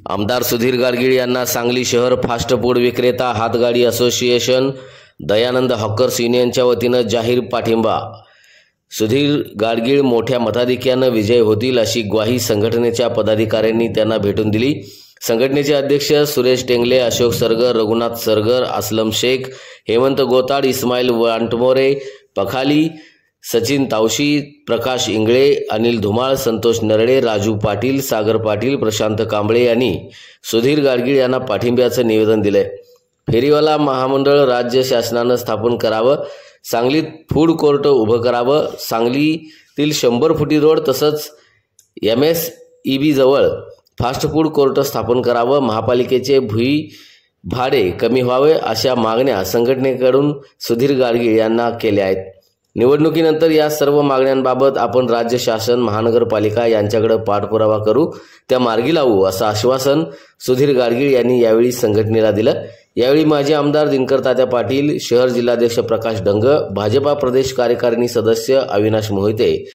आमदार सुधीर गाडगीळ यांना सांगली शहर फास्ट फूड विक्रेता हातगाडी असोसिएशन दयानंद हॉकर्स युनियनच्या वतीनं जाहीर पाठिंबा। सुधीर गाडगीळ मोठ्या मताधिक्यानं विजय होतील अशी ग्वाही संघटनेच्या पदाधिकाऱ्यांनी त्यांना भेटून दिली। संघटनेचे अध्यक्ष सुरेश टेंगले, अशोक सरगर, रघुनाथ सरगर, असलम शेख, हेमंत गोताड, इस्माईल वांटमोरे पखाली, सचिन तावशी, प्रकाश इंगळे, अनिल धुमाळ, संतोष नरडे, राजू पाटील, सागर पाटील, प्रशांत कांबळे यांनी सुधीर गाडगीळ यांना पाठिंब्याचं निवेदन दिले। फेरीवाला महामंडळ राज्य शासनाने स्थापन करावं, सांगलीत फूड कोर्ट उभं करावं, सांगलीतील 100 फुटी रोड तसंच MSEB जवळ फास्ट फूड कोर्ट स्थापन करावं, महापालिकेचे भूई भाडे कमी व्हावे अशा मागण्या संघटनेकडून सुधीर गाडगीळ यांना केल्या आहेत। निवडणुकीनंतर या सर्व मागण्यांबाबत आपण राज्य शासन, महानगरपालिका यांच्याकडे पाठपुरावा करू, त्या मार्गी लावू असं आश्वासन सुधीर गाडगीळ यांनी यावेळी संघटनेला दिलं। यावेळी माजी आमदार दिनकर तात्या पाटील, शहर जिल्हाध्यक्ष प्रकाश डंग, भाजपा प्रदेश कार्यकारिणी सदस्य अविनाश मोहिते,